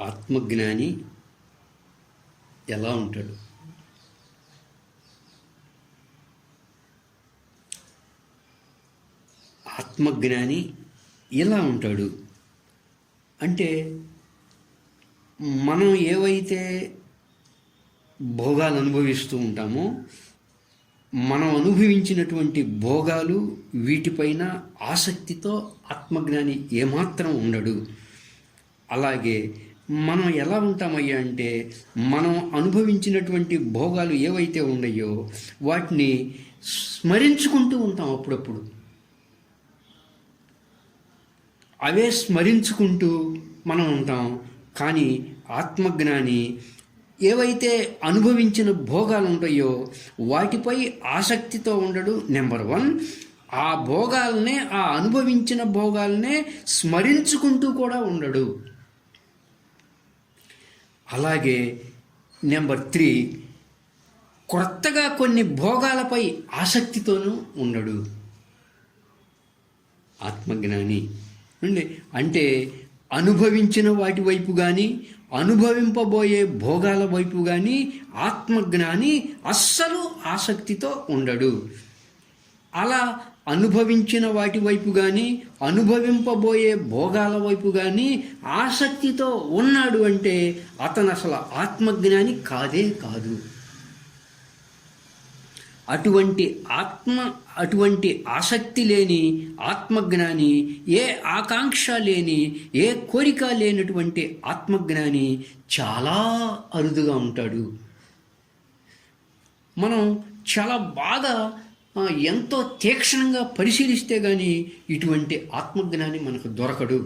ఆత్మజ్ఞాని ఎలా ఉంటాడు? ఆత్మజ్ఞాని ఎలా ఉంటాడు అంటే, మనం ఏవైతే భోగాలు అనుభవిస్తూ ఉంటామో, మనం అనుభవించినటువంటి భోగాలు వీటిపైన ఆసక్తితో ఆత్మజ్ఞాని ఏమాత్రం ఉండడు. అలాగే మనం ఎలా ఉంటామయ్యా అంటే, మనం అనుభవించినటువంటి భోగాలు ఏవైతే ఉన్నాయో వాటిని స్మరించుకుంటూ ఉంటాం. అప్పుడప్పుడు అవే స్మరించుకుంటూ మనం ఉంటాం. కానీ ఆత్మజ్ఞాని ఏవైతే అనుభవించిన భోగాలు ఉంటాయో వాటిపై ఆసక్తితో ఉండడు. నెంబర్ 1, ఆ భోగాలనే, ఆ అనుభవించిన భోగాలనే స్మరించుకుంటూ కూడా ఉండడు. అలాగే నెంబర్ 3, కొత్తగా కొన్ని భోగాలపై ఆసక్తితోనూ ఉండడు ఆత్మజ్ఞాని. అంటే అనుభవించిన వాటి వైపు కానీ, అనుభవింపబోయే భోగాల వైపు కానీ ఆత్మజ్ఞాని అస్సలు ఆసక్తితో ఉండడు. అలా అనుభవించిన వాటి వైపు కానీ, అనుభవింపబోయే భోగాల వైపు కానీ ఆసక్తితో ఉన్నాడు అంటే అతను అసలు ఆత్మజ్ఞాని కాదే కాదు. అటువంటి ఆసక్తి లేని ఆత్మజ్ఞాని, ఏ ఆకాంక్ష లేని, ఏ కోరిక లేనటువంటి ఆత్మజ్ఞాని చాలా అరుదుగా ఉంటాడు. మనం చాలా బాగా ఎంతో తీక్షణంగా పరిశీలిస్తే కానీ ఇటువంటి ఆత్మజ్ఞాని మనకు దొరకడు.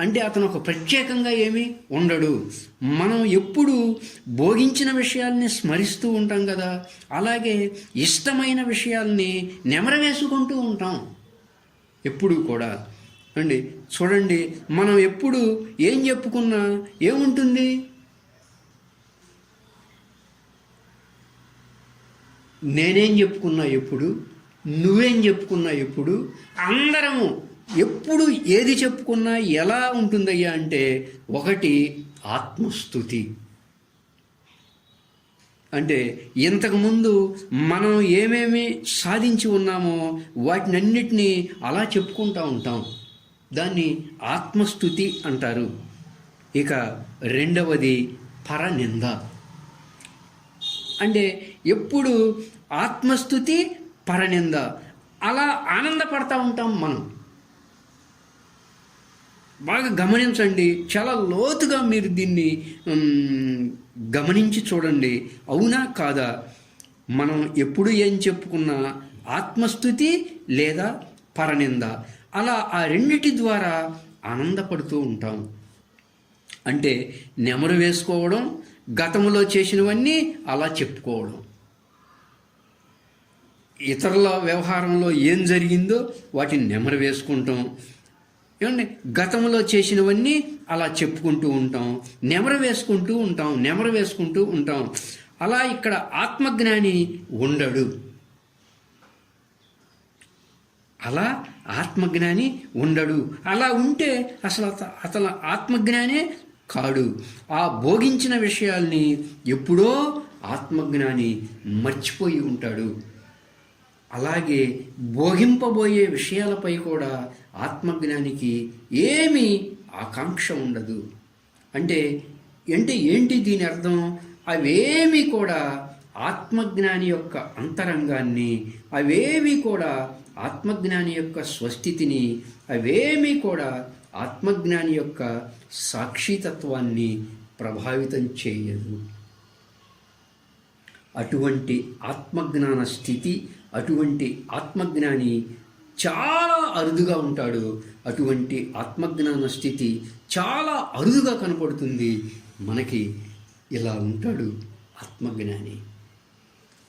అంటే అతను ఒక ప్రత్యేకంగా ఏమీ ఉండడు. మనం ఎప్పుడు భోగించిన విషయాల్ని స్మరిస్తూ ఉంటాం కదా, అలాగే ఇష్టమైన విషయాల్ని నెమరవేసుకుంటూ ఉంటాం ఎప్పుడు కూడా. చూడండి, మనం ఎప్పుడు ఏం చెప్పుకున్నా ఏముంటుంది? నేనేం చెప్పుకున్నా ఎప్పుడు, నువ్వేం చెప్పుకున్నా ఎప్పుడు, అందరము ఎప్పుడు ఏది చెప్పుకున్నా ఎలా ఉంటుందయ్యా అంటే, ఒకటి ఆత్మస్తుతి. అంటే ఇంతకుముందు మనం ఏమేమి సాధించి ఉన్నామో వాటినన్నిటినీ అలా చెప్పుకుంటూ ఉంటాం. దాన్ని ఆత్మస్తుతి అంటారు. ఇక రెండవది పరనింద. అంటే ఎప్పుడు ఆత్మస్తుతి, పరనింద అలా ఆనందపడతా ఉంటాం మనం. బాగా గమనించండి, చాలా లోతుగా మీరు దీన్ని గమనించి చూడండి. అవునా కాదా? మనం ఎప్పుడు ఏం చెప్పుకున్నా ఆత్మస్తుతి లేదా పరనింద, అలా ఆ రెండిటి ద్వారా ఆనందపడుతూ ఉంటాం. అంటే నెమరు వేసుకోవడం, గతంలో చేసినవన్నీ అలా చెప్పుకోవడం, ఇతరుల వ్యవహారంలో ఏం జరిగిందో వాటిని నెమరు వేసుకుంటాం. ఏమండి, గతంలో చేసినవన్నీ అలా చెప్పుకుంటూ ఉంటాం, నెమరు వేసుకుంటూ ఉంటాం. అలా ఇక్కడ ఆత్మజ్ఞాని ఉండడు. అలా ఆత్మజ్ఞాని ఉండడు. అలా ఉంటే అసలు ఆత్మజ్ఞానే కాడు. ఆ భోగించిన విషయాల్ని ఎప్పుడో ఆత్మజ్ఞాని మర్చిపోయి ఉంటాడు. అలాగే భోగింపబోయే విషయాలపై కూడా ఆత్మజ్ఞానికి ఏమీ ఆకాంక్ష ఉండదు. అంటే ఏంటి దీని అర్థం? అవేమీ కూడా ఆత్మజ్ఞాని యొక్క అంతరంగాన్ని, అవేమీ కూడా ఆత్మజ్ఞాని యొక్క స్వస్థితిని, అవేమీ కూడా ఆత్మజ్ఞాని యొక్క సాక్షితత్వాన్ని ప్రభావితం చేయదు. అటువంటి ఆత్మజ్ఞాన స్థితి, అటువంటి ఆత్మజ్ఞాని చాలా అరుదుగా ఉంటాడు. అటువంటి ఆత్మజ్ఞాన స్థితి చాలా అరుదుగా కనపడుతుంది మనకి. ఇలా ఉంటాడు ఆత్మజ్ఞాని.